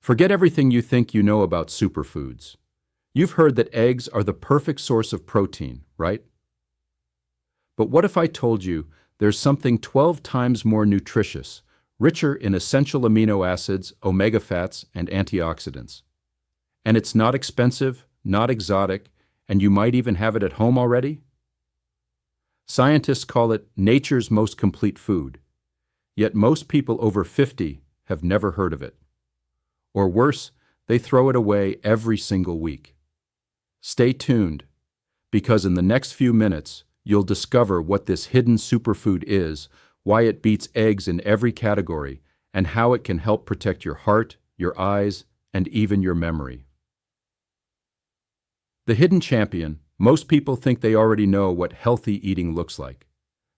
Forget everything you think you know about superfoods. You've heard that eggs are the perfect source of protein, right? But what if I told you there's something 12 times more nutritious, richer in essential amino acids, omega fats, and antioxidants? And it's not expensive, not exotic, and you might even have it at home already? Scientists call it nature's most complete food, yet most people over 50 have never heard of it. Or worse, they throw it away every single week. Stay tuned, because in the next few minutes, you'll discover what this hidden superfood is, why it beats eggs in every category, and how it can help protect your heart, your eyes, and even your memory. The hidden champion. Most people think they already know what healthy eating looks like.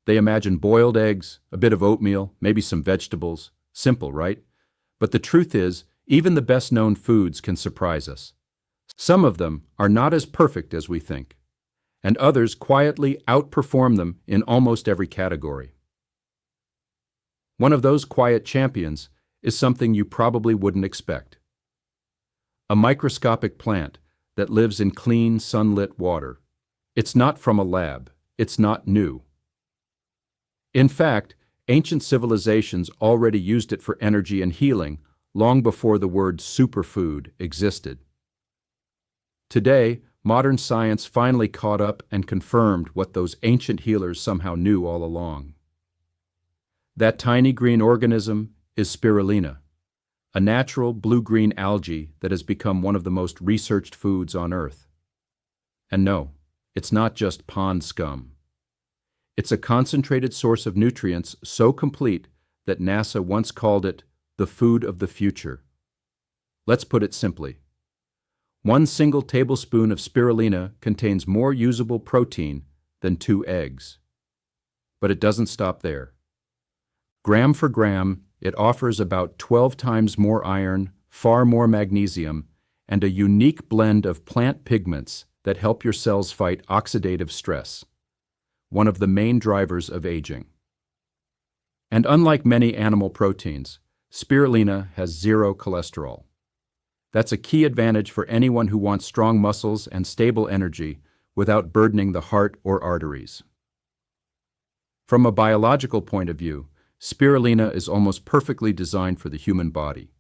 They imagine boiled eggs, a bit of oatmeal, maybe some vegetables. Simple, right? But the truth is, even the best-known foods can surprise us. Some of them are not as perfect as we think, and others quietly outperform them in almost every category. One of those quiet champions is something you probably wouldn't expect. A microscopic plant that lives in clean, sunlit water. It's not from a lab. It's not new. In fact, ancient civilizations already used it for energy and healing long before the word superfood existed. Today, modern science finally caught up and confirmed what those ancient healers somehow knew all along. That tiny green organism is spirulina, a natural blue-green algae that has become one of the most researched foods on Earth. And no, it's not just pond scum. It's a concentrated source of nutrients so complete that NASA once called it the food of the future. Let's put it simply. One single tablespoon of spirulina contains more usable protein than 2 eggs. But it doesn't stop there. Gram for gram, it offers about 12 times more iron, far more magnesium, and a unique blend of plant pigments that help your cells fight oxidative stress, one of the main drivers of aging. And unlike many animal proteins, spirulina has 0 cholesterol. That's a key advantage for anyone who wants strong muscles and stable energy without burdening the heart or arteries. From a biological point of view, spirulina is almost perfectly designed for the human body.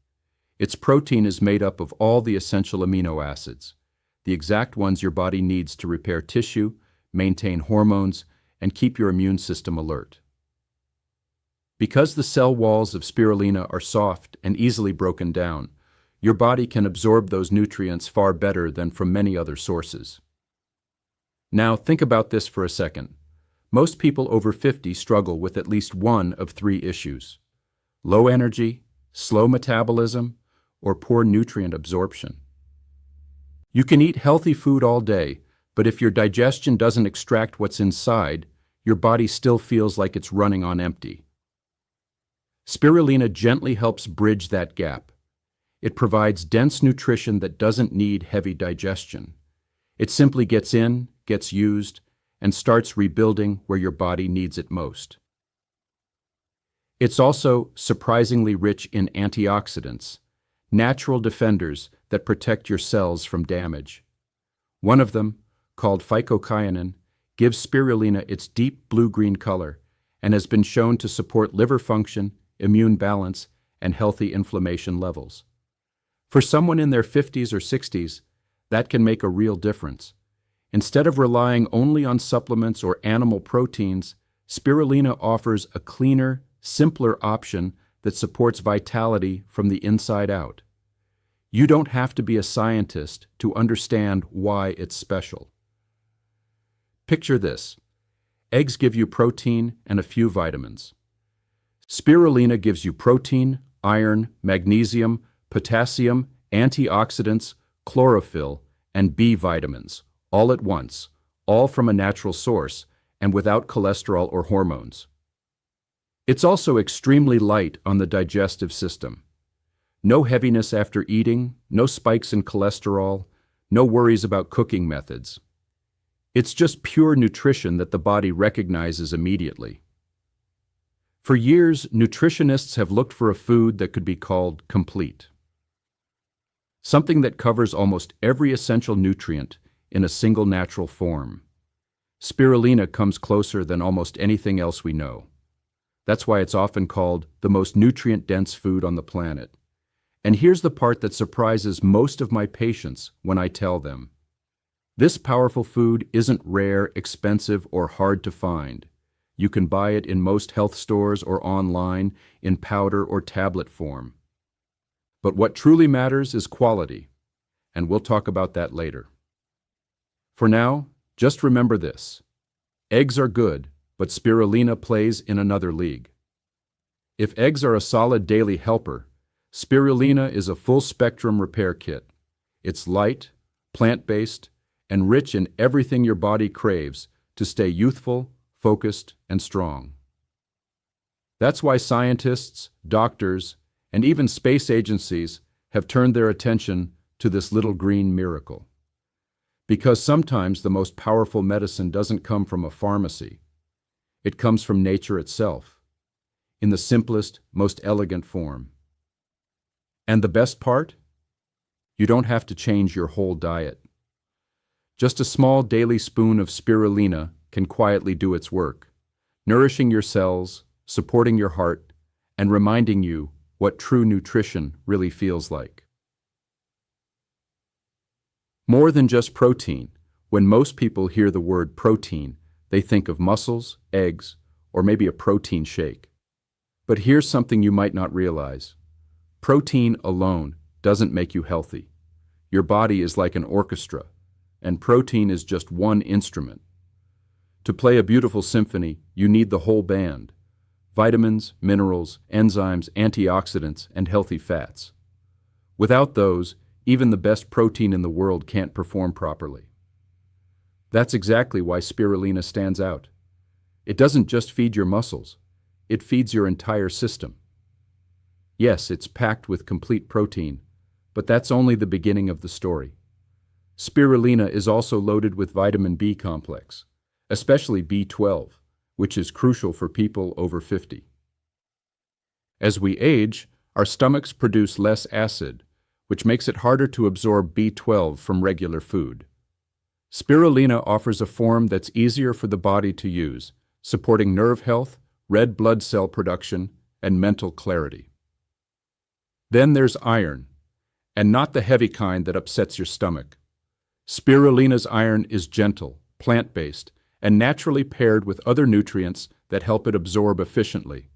Its protein is made up of all the essential amino acids, the exact ones your body needs to repair tissue, maintain hormones, and keep your immune system alert. Because the cell walls of spirulina are soft and easily broken down, your body can absorb those nutrients far better than from many other sources. Now think about this for a second. Most people over 50 struggle with at least one of 3 issues: low energy, slow metabolism, or poor nutrient absorption. You can eat healthy food all day, but if your digestion doesn't extract what's inside, your body still feels like it's running on empty. Spirulina gently helps bridge that gap. It provides dense nutrition that doesn't need heavy digestion. It simply gets in, gets used, and starts rebuilding where your body needs it most. It's also surprisingly rich in antioxidants, natural defenders that protect your cells from damage. One of them, called phycocyanin, gives spirulina its deep blue-green color and has been shown to support liver function, immune balance, and healthy inflammation levels. For someone in their 50s or 60s, that can make a real difference. Instead of relying only on supplements or animal proteins, spirulina offers a cleaner, simpler option that supports vitality from the inside out. You don't have to be a scientist to understand why it's special. Picture this. Eggs give you protein and a few vitamins. Spirulina gives you protein, iron, magnesium, potassium, antioxidants, chlorophyll, and B vitamins, all at once, all from a natural source and without cholesterol or hormones. It's also extremely light on the digestive system. No heaviness after eating, no spikes in cholesterol, no worries about cooking methods. It's just pure nutrition that the body recognizes immediately. For years, nutritionists have looked for a food that could be called complete. something that covers almost every essential nutrient in a single natural form. Spirulina comes closer than almost anything else we know. That's why it's often called the most nutrient-dense food on the planet. And here's the part that surprises most of my patients when I tell them. This powerful food isn't rare, expensive, or hard to find. You can buy it in most health stores or online in powder or tablet form. But what truly matters is quality, and we'll talk about that later. For now, just remember this. Eggs are good, but spirulina plays in another league. If eggs are a solid daily helper, spirulina is a full-spectrum repair kit. It's light, plant-based, and rich in everything your body craves to stay youthful, focused, and strong. That's why scientists, doctors, and even space agencies have turned their attention to this little green miracle. Because sometimes the most powerful medicine doesn't come from a pharmacy. It comes from nature itself, in the simplest, most elegant form. And the best part? You don't have to change your whole diet. Just a small daily spoon of spirulina can quietly do its work, nourishing your cells, supporting your heart, and reminding you what true nutrition really feels like. More than just protein. When most people hear the word protein, they think of mussels, eggs, or maybe a protein shake. But here's something you might not realize. Protein alone doesn't make you healthy. Your body is like an orchestra, and protein is just one instrument. To play a beautiful symphony, you need the whole band. Vitamins, minerals, enzymes, antioxidants, and healthy fats. Without those, even the best protein in the world can't perform properly. That's exactly why spirulina stands out. It doesn't just feed your muscles, it feeds your entire system. Yes, it's packed with complete protein, but that's only the beginning of the story. Spirulina is also loaded with vitamin B complex, especially B12, which is crucial for people over 50. As we age, our stomachs produce less acid, which makes it harder to absorb B12 from regular food. Spirulina offers a form that's easier for the body to use, supporting nerve health, red blood cell production, and mental clarity. Then there's iron, and not the heavy kind that upsets your stomach. Spirulina's iron is gentle, plant-based, and naturally paired with other nutrients that help it absorb efficiently.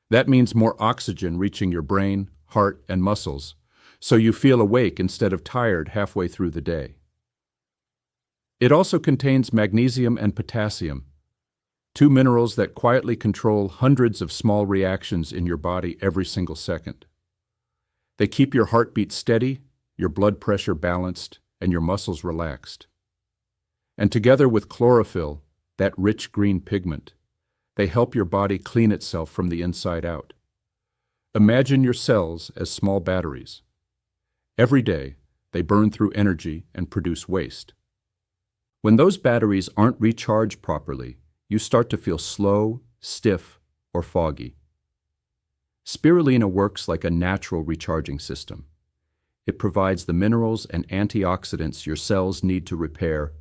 That means more oxygen reaching your brain, heart, and muscles, so you feel awake instead of tired halfway through the day. It also contains magnesium and potassium, two minerals that quietly control hundreds of small reactions in your body every single second. They keep your heartbeat steady, your blood pressure balanced, and your muscles relaxed. And together with chlorophyll, that rich green pigment, they help your body clean itself from the inside out. Imagine your cells as small batteries. Every day, they burn through energy and produce waste. When those batteries aren't recharged properly, you start to feel slow, stiff, or foggy. Spirulina works like a natural recharging system. It provides the minerals and antioxidants your cells need to repair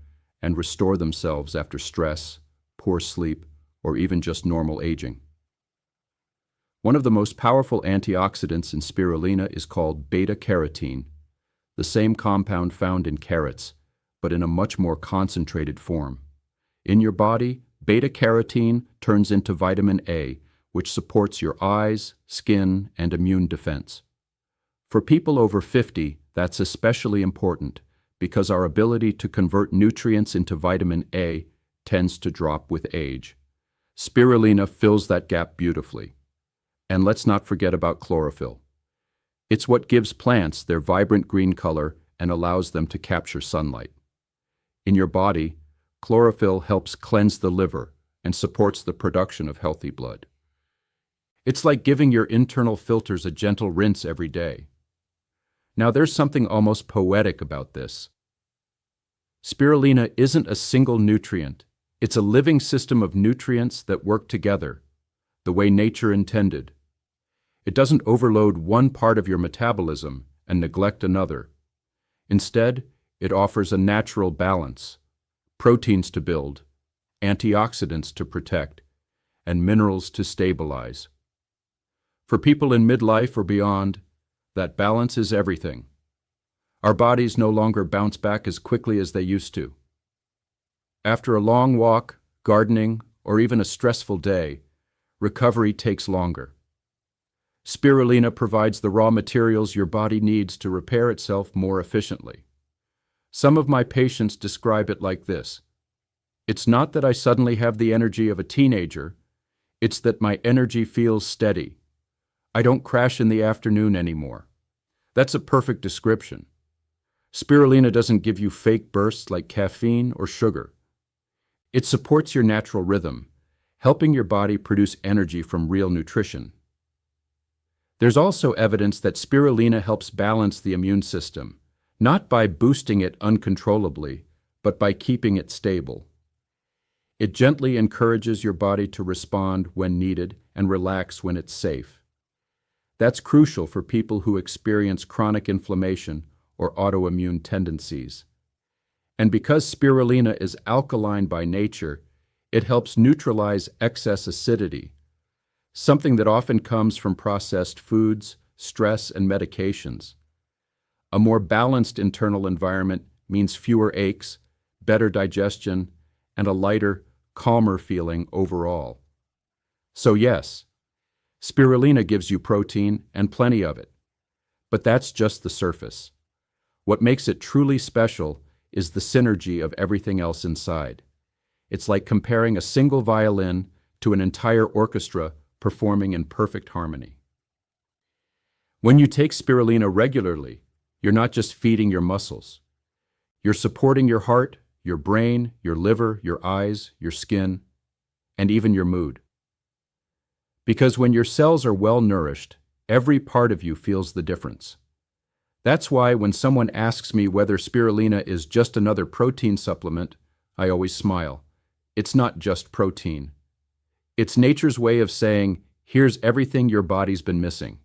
and restore themselves after stress, poor sleep, or even just normal aging. One of the most powerful antioxidants in spirulina is called beta-carotene, the same compound found in carrots, but in a much more concentrated form. In your body, beta-carotene turns into vitamin A, which supports your eyes, skin, and immune defense. For people over 50, that's especially important because our ability to convert nutrients into vitamin A tends to drop with age. Spirulina fills that gap beautifully. And let's not forget about chlorophyll. It's what gives plants their vibrant green color and allows them to capture sunlight. In your body, chlorophyll helps cleanse the liver and supports the production of healthy blood. It's like giving your internal filters a gentle rinse every day. Now there's something almost poetic about this. Spirulina isn't a single nutrient. It's a living system of nutrients that work together, the way nature intended. It doesn't overload one part of your metabolism and neglect another. Instead, it offers a natural balance: proteins to build, antioxidants to protect, and minerals to stabilize. For people in midlife or beyond, that balance is everything. Our bodies no longer bounce back as quickly as they used to. After a long walk, gardening, or even a stressful day, recovery takes longer. Spirulina provides the raw materials your body needs to repair itself more efficiently. Some of my patients describe it like this: "It's not that I suddenly have the energy of a teenager, it's that my energy feels steady. I don't crash in the afternoon anymore." That's a perfect description. Spirulina doesn't give you fake bursts like caffeine or sugar. It supports your natural rhythm, helping your body produce energy from real nutrition. There's also evidence that spirulina helps balance the immune system, not by boosting it uncontrollably, but by keeping it stable. It gently encourages your body to respond when needed and relax when it's safe. That's crucial for people who experience chronic inflammation or autoimmune tendencies. And because spirulina is alkaline by nature, it helps neutralize excess acidity, something that often comes from processed foods, stress, and medications. A more balanced internal environment means fewer aches, better digestion, and a lighter, calmer feeling overall. So yes, spirulina gives you protein and plenty of it. But that's just the surface. What makes it truly special is the synergy of everything else inside. It's like comparing a single violin to an entire orchestra performing in perfect harmony. When you take spirulina regularly, you're not just feeding your muscles. You're supporting your heart, your brain, your liver, your eyes, your skin, and even your mood. Because when your cells are well nourished, every part of you feels the difference. That's why when someone asks me whether spirulina is just another protein supplement, I always smile. It's not just protein. It's nature's way of saying, here's everything your body's been missing,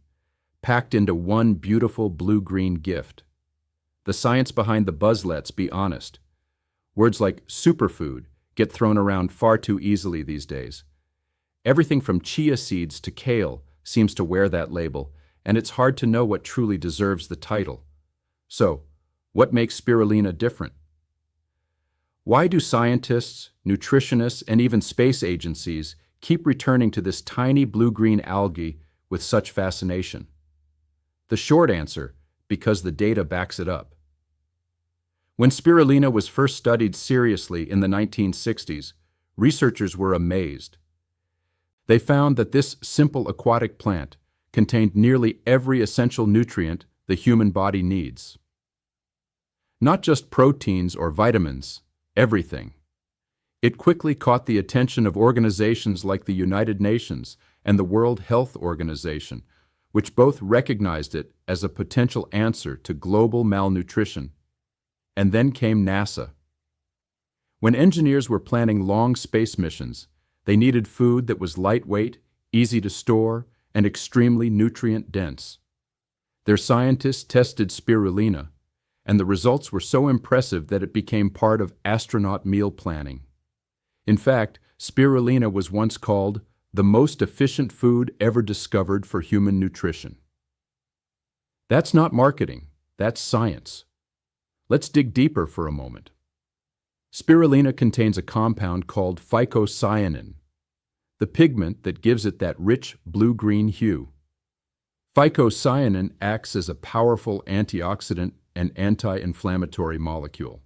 packed into one beautiful blue-green gift. The science behind the buzz, let's be honest. Words like superfood get thrown around far too easily these days. Everything from chia seeds to kale seems to wear that label, and it's hard to know what truly deserves the title. So, what makes spirulina different? Why do scientists, nutritionists, and even space agencies keep returning to this tiny blue-green algae with such fascination? The short answer: because the data backs it up. When spirulina was first studied seriously in the 1960s, researchers were amazed. They found that this simple aquatic plant contained nearly every essential nutrient the human body needs. Not just proteins or vitamins, everything. It quickly caught the attention of organizations like the United Nations and the World Health Organization, which both recognized it as a potential answer to global malnutrition. And then came NASA. When engineers were planning long space missions, they needed food that was lightweight, easy to store, and extremely nutrient-dense. Their scientists tested spirulina, and the results were so impressive that it became part of astronaut meal planning. In fact, spirulina was once called the most efficient food ever discovered for human nutrition. That's not marketing, that's science. Let's dig deeper for a moment. Spirulina contains a compound called phycocyanin, the pigment that gives it that rich blue-green hue. Phycocyanin acts as a powerful antioxidant and anti-inflammatory molecule.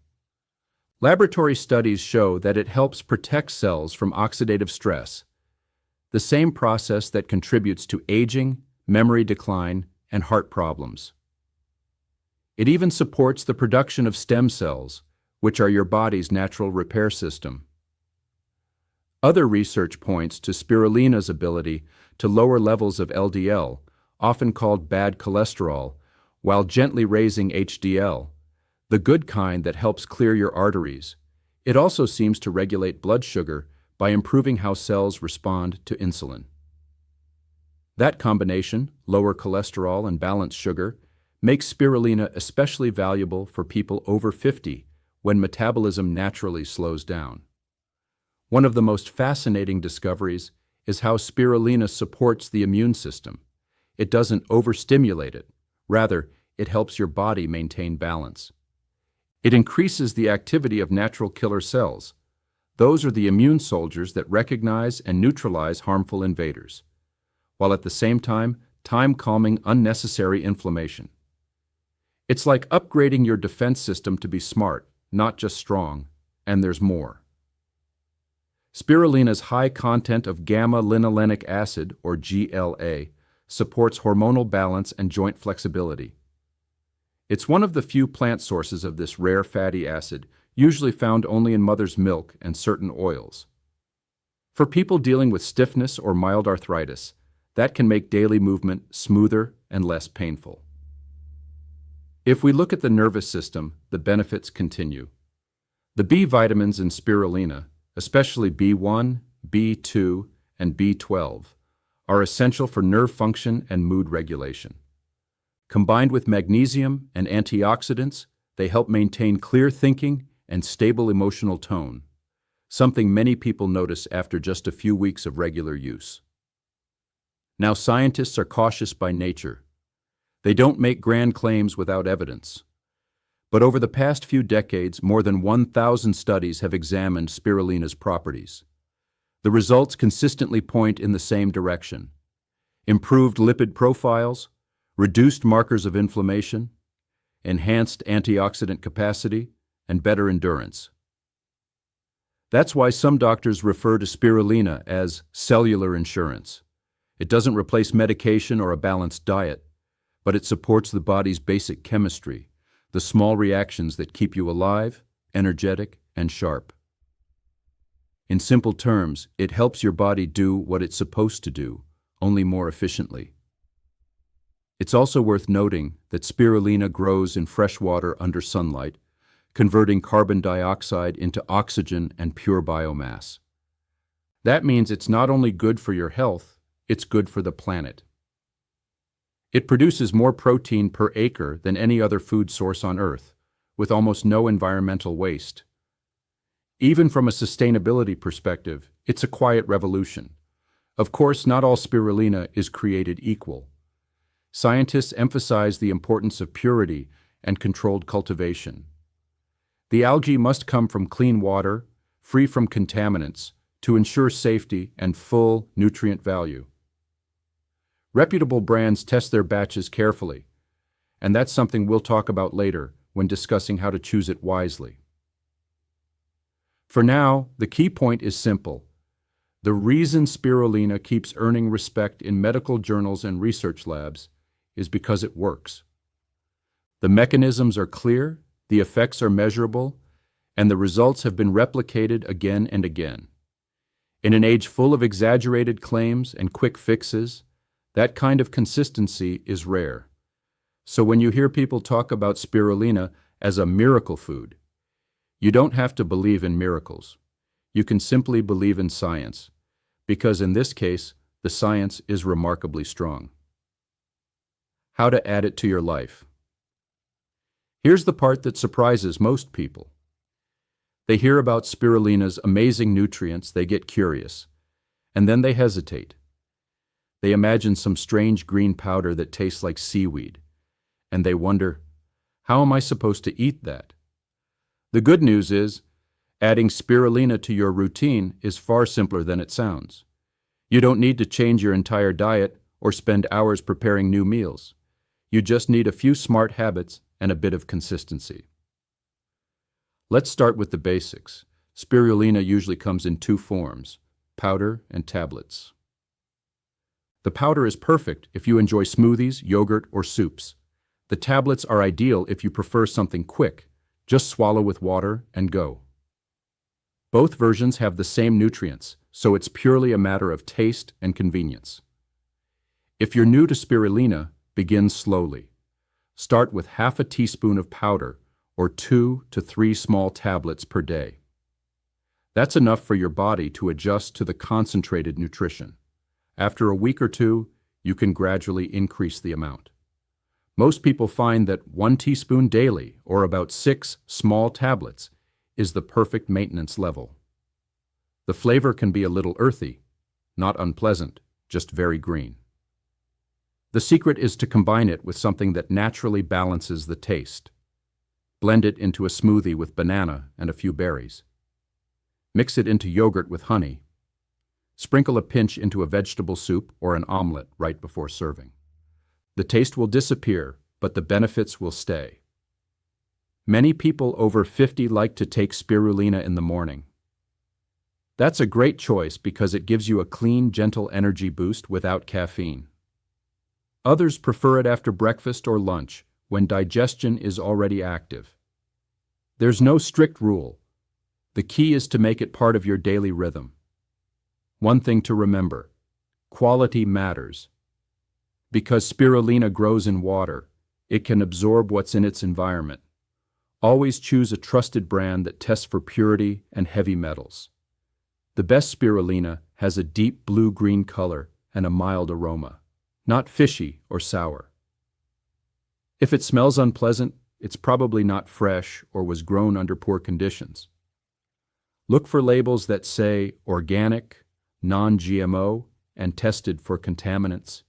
Laboratory studies show that it helps protect cells from oxidative stress, the same process that contributes to aging, memory decline, and heart problems. It even supports the production of stem cells, which are your body's natural repair system. Other research points to spirulina's ability to lower levels of LDL, often called bad cholesterol, while gently raising HDL, the good kind that helps clear your arteries. It also seems to regulate blood sugar by improving how cells respond to insulin. That combination, lower cholesterol and balanced sugar, makes spirulina especially valuable for people over 50 when metabolism naturally slows down. One of the most fascinating discoveries is how spirulina supports the immune system. It doesn't overstimulate it. Rather, it helps your body maintain balance. It increases the activity of natural killer cells. Those are the immune soldiers that recognize and neutralize harmful invaders, while at the same time calming unnecessary inflammation. It's like upgrading your defense system to be smart, not just strong, and there's more. Spirulina's high content of gamma-linolenic acid, or GLA, supports hormonal balance and joint flexibility. It's one of the few plant sources of this rare fatty acid, usually found only in mother's milk and certain oils. For people dealing with stiffness or mild arthritis, that can make daily movement smoother and less painful. If we look at the nervous system, the benefits continue. The B vitamins in spirulina, especially B1, B2, and B12, are essential for nerve function and mood regulation. Combined with magnesium and antioxidants, they help maintain clear thinking and stable emotional tone, something many people notice after just a few weeks of regular use. Now, scientists are cautious by nature. They don't make grand claims without evidence. But over the past few decades, more than 1,000 studies have examined spirulina's properties. The results consistently point in the same direction: improved lipid profiles, reduced markers of inflammation, enhanced antioxidant capacity, and better endurance. That's why some doctors refer to spirulina as cellular insurance. It doesn't replace medication or a balanced diet, but it supports the body's basic chemistry, the small reactions that keep you alive, energetic, and sharp. In simple terms, it helps your body do what it's supposed to do, only more efficiently. It's also worth noting that spirulina grows in fresh water under sunlight, converting carbon dioxide into oxygen and pure biomass. That means it's not only good for your health, it's good for the planet. It produces more protein per acre than any other food source on Earth, with almost no environmental waste. Even from a sustainability perspective, it's a quiet revolution. Of course, not all spirulina is created equal. Scientists emphasize the importance of purity and controlled cultivation. The algae must come from clean water, free from contaminants, to ensure safety and full nutrient value. Reputable brands test their batches carefully, and that's something we'll talk about later when discussing how to choose it wisely. For now, the key point is simple. The reason spirulina keeps earning respect in medical journals and research labs is because it works. The mechanisms are clear, the effects are measurable, and the results have been replicated again and again. In an age full of exaggerated claims and quick fixes, that kind of consistency is rare. So when you hear people talk about spirulina as a miracle food, you don't have to believe in miracles. You can simply believe in science, because in this case, the science is remarkably strong. How to add it to your life. Here's the part that surprises most people. They hear about spirulina's amazing nutrients, they get curious, and then they hesitate. They imagine some strange green powder that tastes like seaweed, and they wonder, how am I supposed to eat that? The good news is, adding spirulina to your routine is far simpler than it sounds. You don't need to change your entire diet or spend hours preparing new meals. You just need a few smart habits and a bit of consistency. Let's start with the basics. Spirulina usually comes in two forms, powder and tablets. The powder is perfect if you enjoy smoothies, yogurt, or soups. The tablets are ideal if you prefer something quick. Just swallow with water and go. Both versions have the same nutrients, so it's purely a matter of taste and convenience. If you're new to spirulina, begin slowly. Start with half a teaspoon of powder, or 2 to 3 small tablets per day. That's enough for your body to adjust to the concentrated nutrition. After a week or two, you can gradually increase the amount. Most people find that 1 teaspoon daily, or about 6 small tablets, is the perfect maintenance level. The flavor can be a little earthy, not unpleasant, just very green. The secret is to combine it with something that naturally balances the taste. Blend it into a smoothie with banana and a few berries. Mix it into yogurt with honey. Sprinkle a pinch into a vegetable soup or an omelet right before serving. The taste will disappear, but the benefits will stay. Many people over 50 like to take spirulina in the morning. That's a great choice because it gives you a clean, gentle energy boost without caffeine. Others prefer it after breakfast or lunch, when digestion is already active. There's no strict rule. The key is to make it part of your daily rhythm. One thing to remember: quality matters. Because spirulina grows in water, it can absorb what's in its environment. Always choose a trusted brand that tests for purity and heavy metals. The best spirulina has a deep blue-green color and a mild aroma, not fishy or sour. If it smells unpleasant, it's probably not fresh or was grown under poor conditions. Look for labels that say organic, non-GMO, and tested for contaminants.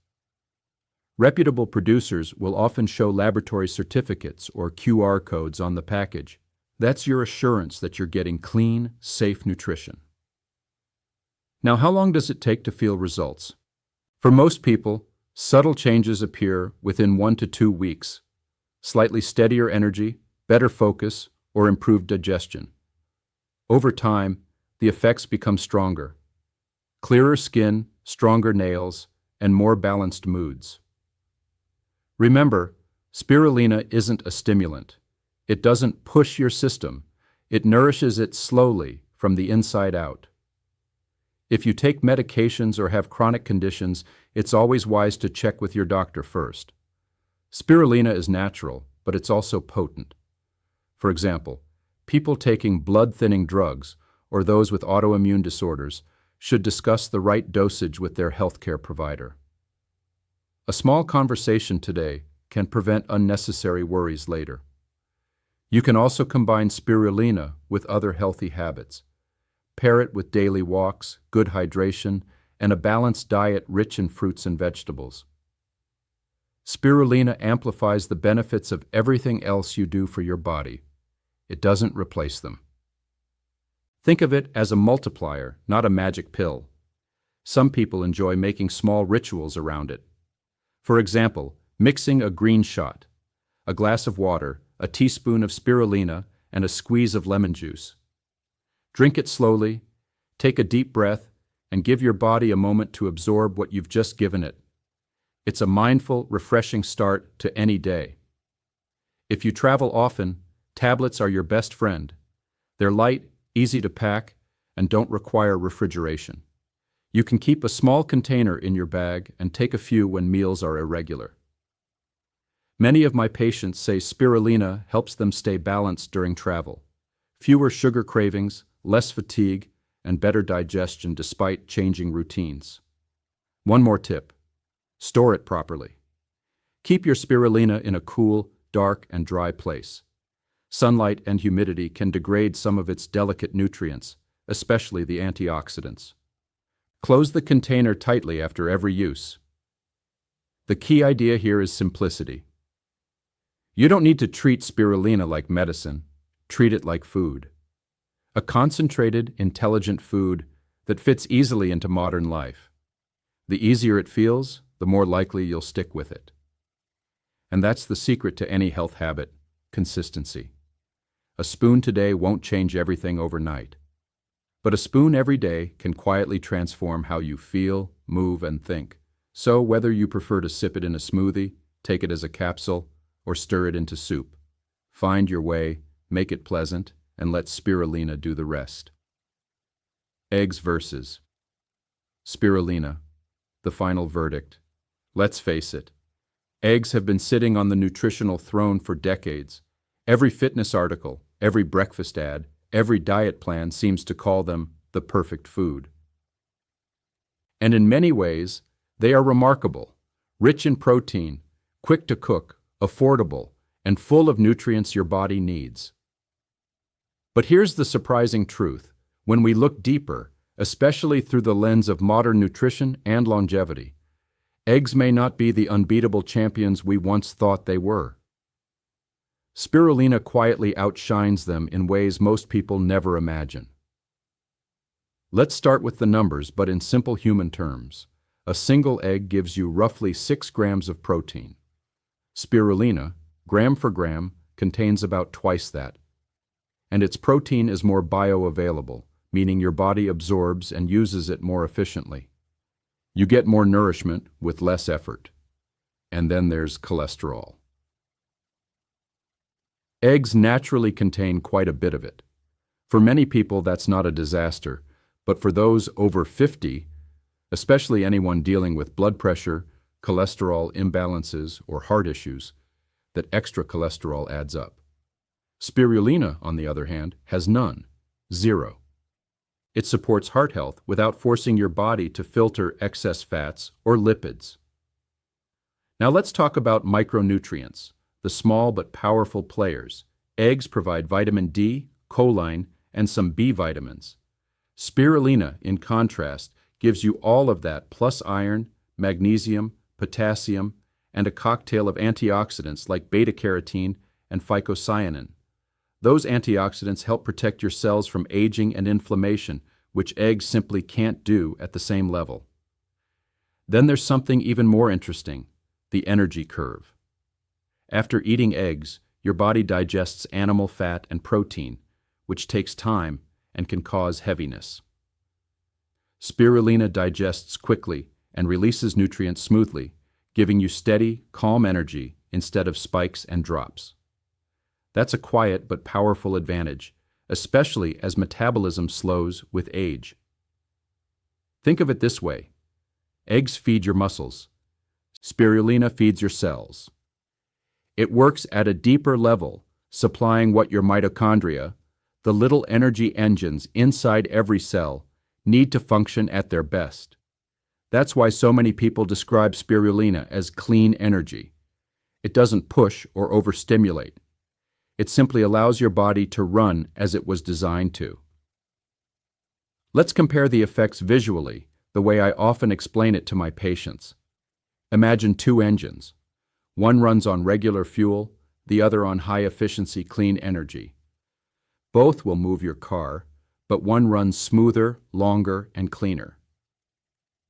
Reputable producers will often show laboratory certificates or QR codes on the package. That's your assurance that you're getting clean, safe nutrition. Now, how long does it take to feel results? For most people, subtle changes appear within 1 to 2 weeks. Slightly steadier energy, better focus, or improved digestion. Over time, the effects become stronger. Clearer skin, stronger nails, and more balanced moods. Remember, spirulina isn't a stimulant. It doesn't push your system. It nourishes it slowly from the inside out. If you take medications or have chronic conditions, it's always wise to check with your doctor first. Spirulina is natural, but it's also potent. For example, people taking blood-thinning drugs or those with autoimmune disorders should discuss the right dosage with their healthcare provider. A small conversation today can prevent unnecessary worries later. You can also combine spirulina with other healthy habits. Pair it with daily walks, good hydration, and a balanced diet rich in fruits and vegetables. Spirulina amplifies the benefits of everything else you do for your body. It doesn't replace them. Think of it as a multiplier, not a magic pill. Some people enjoy making small rituals around it. For example, mixing a green shot, a glass of water, a teaspoon of spirulina, and a squeeze of lemon juice. Drink it slowly, take a deep breath, and give your body a moment to absorb what you've just given it. It's a mindful, refreshing start to any day. If you travel often, tablets are your best friend. They're light, easy to pack, and don't require refrigeration. You can keep a small container in your bag and take a few when meals are irregular. Many of my patients say spirulina helps them stay balanced during travel. Fewer sugar cravings, less fatigue, and better digestion despite changing routines. One more tip: store it properly. Keep your spirulina in a cool, dark, and dry place. Sunlight and humidity can degrade some of its delicate nutrients, especially the antioxidants. Close the container tightly after every use. The key idea here is simplicity. You don't need to treat spirulina like medicine. Treat it like food. A concentrated, intelligent food that fits easily into modern life. The easier it feels, the more likely you'll stick with it. And that's the secret to any health habit: consistency. A spoon today won't change everything overnight. But a spoon every day can quietly transform how you feel, move, and think. So whether you prefer to sip it in a smoothie, take it as a capsule, or stir it into soup, find your way, make it pleasant, and let spirulina do the rest. Eggs versus spirulina, the final verdict. Let's face it, eggs have been sitting on the nutritional throne for decades. Every fitness article, every breakfast ad, every diet plan seems to call them the perfect food. And in many ways, they are remarkable, rich in protein, quick to cook, affordable, and full of nutrients your body needs. But here's the surprising truth. When we look deeper, especially through the lens of modern nutrition and longevity, eggs may not be the unbeatable champions we once thought they were. Spirulina quietly outshines them in ways most people never imagine. Let's start with the numbers, but in simple human terms. A single egg gives you roughly 6 grams of protein. Spirulina, gram for gram, contains about twice that. And its protein is more bioavailable, meaning your body absorbs and uses it more efficiently. You get more nourishment with less effort. And then there's cholesterol. Eggs naturally contain quite a bit of it. For many people, that's not a disaster, but for those over 50, especially anyone dealing with blood pressure, cholesterol imbalances, or heart issues, that extra cholesterol adds up. Spirulina, on the other hand, has none, 0. It supports heart health without forcing your body to filter excess fats or lipids. Now let's talk about micronutrients, the small but powerful players. Eggs provide vitamin D, choline, and some B vitamins. Spirulina, in contrast, gives you all of that plus iron, magnesium, potassium, and a cocktail of antioxidants like beta-carotene and phycocyanin. Those antioxidants help protect your cells from aging and inflammation, which eggs simply can't do at the same level. Then there's something even more interesting, the energy curve. After eating eggs, your body digests animal fat and protein, which takes time and can cause heaviness. Spirulina digests quickly and releases nutrients smoothly, giving you steady, calm energy instead of spikes and drops. That's a quiet but powerful advantage, especially as metabolism slows with age. Think of it this way. Eggs feed your muscles. Spirulina feeds your cells. It works at a deeper level, supplying what your mitochondria, the little energy engines inside every cell, need to function at their best. That's why so many people describe spirulina as clean energy. It doesn't push or overstimulate. It simply allows your body to run as it was designed to. Let's compare the effects visually, the way I often explain it to my patients. Imagine 2 engines. One runs on regular fuel, the other on high-efficiency clean energy. Both will move your car, but one runs smoother, longer, and cleaner.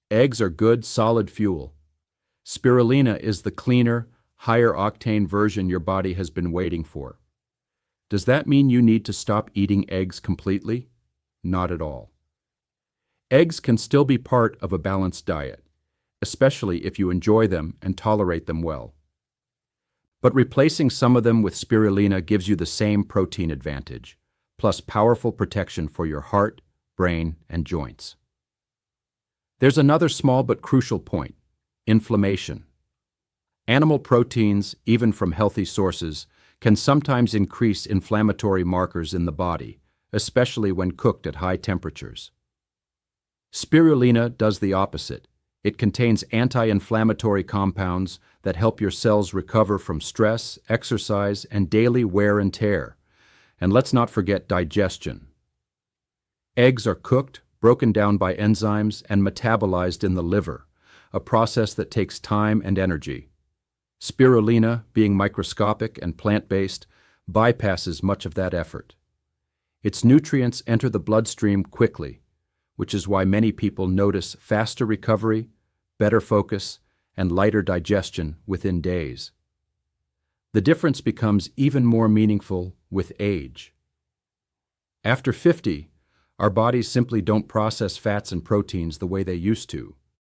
Eggs are good, solid fuel. Spirulina is the cleaner, higher-octane version your body has been waiting for. Does that mean you need to stop eating eggs completely? Not at all. Eggs can still be part of a balanced diet, especially if you enjoy them and tolerate them well. But replacing some of them with spirulina gives you the same protein advantage, plus powerful protection for your heart, brain, and joints. There's another small but crucial point: inflammation. Animal proteins, even from healthy sources, can sometimes increase inflammatory markers in the body, especially when cooked at high temperatures. Spirulina does the opposite. It contains anti-inflammatory compounds that help your cells recover from stress, exercise, and daily wear and tear. And let's not forget digestion. Eggs are cooked, broken down by enzymes, and metabolized in the liver, a process that takes time and energy. Spirulina, being microscopic and plant-based, bypasses much of that effort. Its nutrients enter the bloodstream quickly, which is why many people notice faster recovery, better focus, and lighter digestion within days. The difference becomes even more meaningful with age. After 50, our bodies simply don't process fats and proteins the way they used to.